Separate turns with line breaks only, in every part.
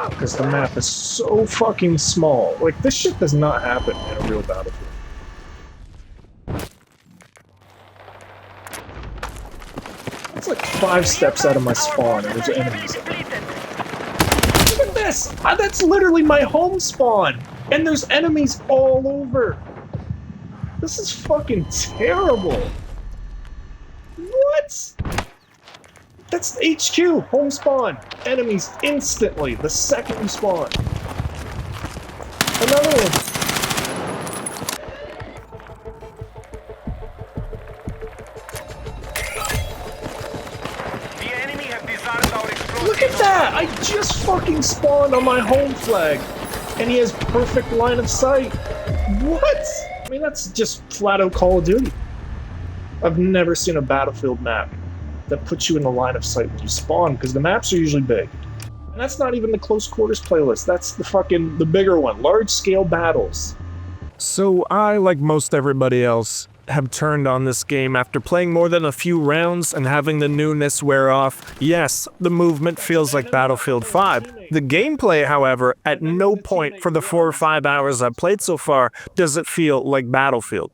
Because the map is so fucking small. Like, this shit does not happen in a real battlefield. It's like 5 steps out of my spawn and there's enemies. Look at this! That's literally my home spawn! And there's enemies all over! This is fucking terrible! What? That's HQ, home spawn. Enemies instantly, the second you spawn. Another one.
The enemy have disarmed our explosive.
Look at that! I just fucking spawned on my home flag. And he has perfect line of sight. What? I mean, that's just flat out Call of Duty. I've never seen a Battlefield map that puts you in the line of sight when you spawn, because the maps are usually big. And that's not even the close quarters playlist, that's the bigger one, large scale battles.
So I, like most everybody else, have turned on this game after playing more than a few rounds and having the newness wear off. Yes, the movement feels like Battlefield 5. The gameplay, however, at no point for the 4 or 5 hours I've played so far does it feel like Battlefield.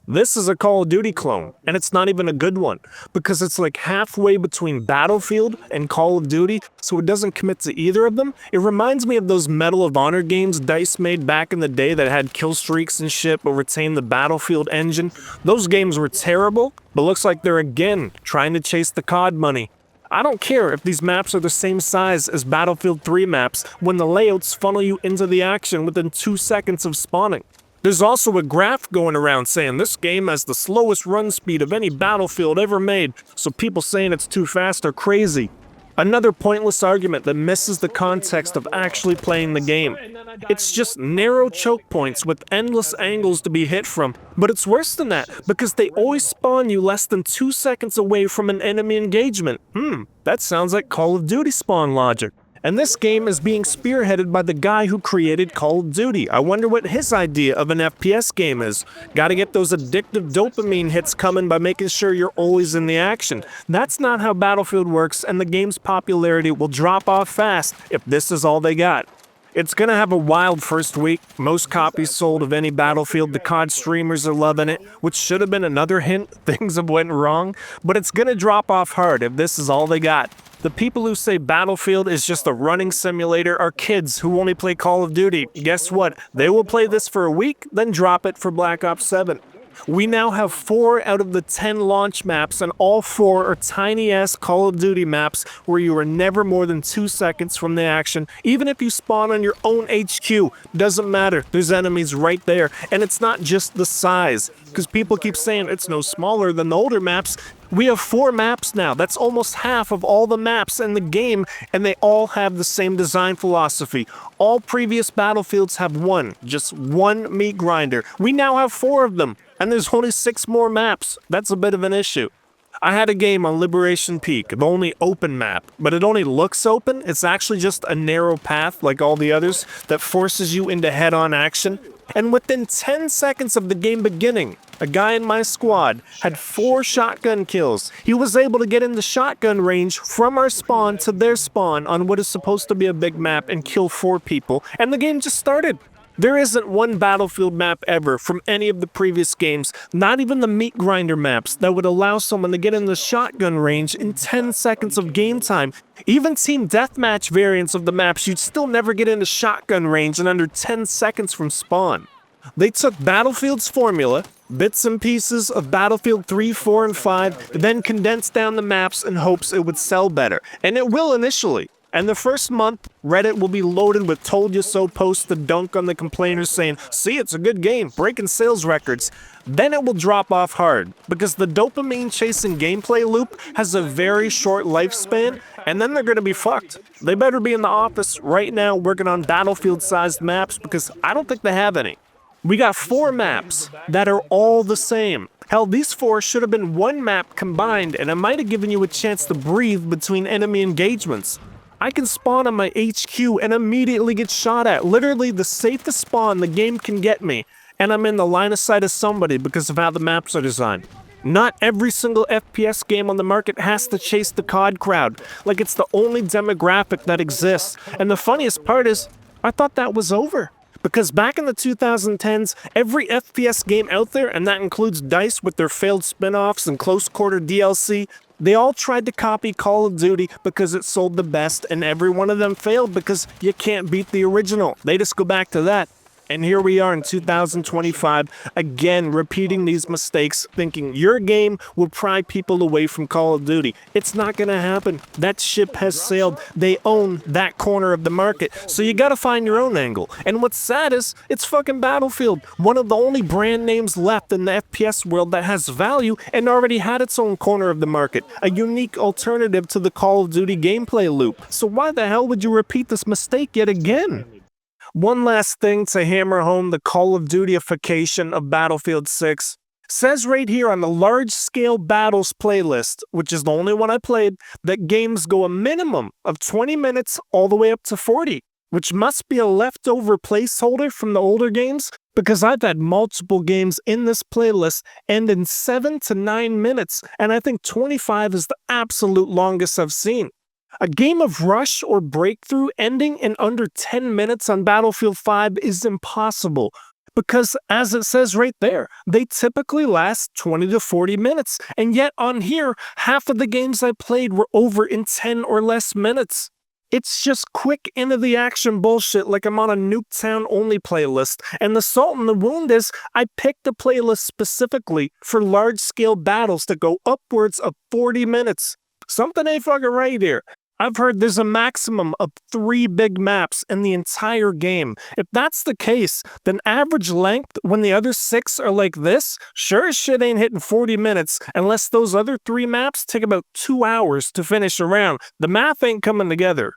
This is a Call of Duty clone, and it's not even a good one, because it's like halfway between Battlefield and Call of Duty, so it doesn't commit to either of them. It reminds me of those Medal of Honor games DICE made back in the day that had kill streaks and shit but retained the Battlefield engine. Those games were terrible, but looks like they're again trying to chase the COD money. I don't care if these maps are the same size as Battlefield 3 maps when the layouts funnel you into the action within 2 seconds of spawning. There's also a graph going around saying this game has the slowest run speed of any Battlefield ever made, so people saying it's too fast are crazy. Another pointless argument that misses the context of actually playing the game. It's just narrow choke points with endless angles to be hit from, but it's worse than that because they always spawn you less than 2 seconds away from an enemy engagement. That sounds like Call of Duty spawn logic. And this game is being spearheaded by the guy who created Call of Duty. I wonder what his idea of an FPS game is. Gotta get those addictive dopamine hits coming by making sure you're always in the action. That's not how Battlefield works, and the game's popularity will drop off fast if this is all they got. It's gonna have a wild first week. Most copies sold of any Battlefield. The COD streamers are loving it, which should have been another hint things have went wrong. But it's gonna drop off hard if this is all they got. The people who say Battlefield is just a running simulator are kids who only play Call of Duty. Guess what? They will play this for a week, then drop it for Black Ops 7. We now have 4 out of the 10 launch maps, and all 4 are tiny-ass Call of Duty maps where you are never more than 2 seconds from the action. Even if you spawn on your own HQ, doesn't matter. There's enemies right there. And it's not just the size, because people keep saying it's no smaller than the older maps. We have 4 maps now. That's almost half of all the maps in the game, and they all have the same design philosophy. All previous Battlefields have just one meat grinder. We now have 4 of them, and there's only 6 more maps. That's a bit of an issue. I had a game on Liberation Peak, the only open map, but it only looks open. It's actually just a narrow path like all the others that forces you into head-on action. And within 10 seconds of the game beginning, a guy in my squad had 4 shotgun kills. He was able to get in the shotgun range from our spawn to their spawn on what is supposed to be a big map and kill 4 people, and the game just started. There isn't one Battlefield map ever from any of the previous games, not even the meat grinder maps, that would allow someone to get in the shotgun range in 10 seconds of game time. Even team deathmatch variants of the maps, you'd still never get into shotgun range in under 10 seconds from spawn. They took Battlefield's formula, bits and pieces of Battlefield 3, 4, and 5, then condensed down the maps in hopes it would sell better. And it will initially. And the first month, Reddit will be loaded with told you so posts to dunk on the complainers saying, see, it's a good game, breaking sales records. Then it will drop off hard, because the dopamine chasing gameplay loop has a very short lifespan, and then they're gonna be fucked. They better be in the office right now working on Battlefield-sized maps, because I don't think they have any. We got 4 maps that are all the same. Hell, these 4 should have been one map combined, and it might have given you a chance to breathe between enemy engagements. I can spawn on my HQ and immediately get shot at. Literally the safest spawn the game can get me. And I'm in the line of sight of somebody because of how the maps are designed. Not every single FPS game on the market has to chase the COD crowd, like it's the only demographic that exists. And the funniest part is, I thought that was over. Because back in the 2010s, every FPS game out there, and that includes DICE with their failed spin-offs and close quarter DLC, they all tried to copy Call of Duty because it sold the best, and every one of them failed because you can't beat the original. They just go back to that. And here we are in 2025, again repeating these mistakes, thinking your game will pry people away from Call of Duty. It's not gonna happen. That ship has sailed. They own that corner of the market. So you gotta find your own angle. And what's sad is, it's fucking Battlefield, one of the only brand names left in the FPS world that has value and already had its own corner of the market, a unique alternative to the Call of Duty gameplay loop. So why the hell would you repeat this mistake yet again? One last thing to hammer home the Call of Duty-ification of Battlefield 6. Says right here on the Large Scale Battles playlist, which is the only one I played, that games go a minimum of 20 minutes all the way up to 40, which must be a leftover placeholder from the older games, because I've had multiple games in this playlist end in 7 to 9 minutes, and I think 25 is the absolute longest I've seen. A game of Rush or Breakthrough ending in under 10 minutes on Battlefield 5 is impossible, because as it says right there, they typically last 20 to 40 minutes, and yet on here, half of the games I played were over in 10 or less minutes. It's just quick into the action bullshit like I'm on a Nuketown only playlist, and the salt in the wound is I picked a playlist specifically for large scale battles that go upwards of 40 minutes. Something ain't fucking right here. I've heard there's a maximum of 3 big maps in the entire game. If that's the case, then average length when the other 6 are like this, sure as shit ain't hitting 40 minutes unless those other 3 maps take about 2 hours to finish a round. The math ain't coming together.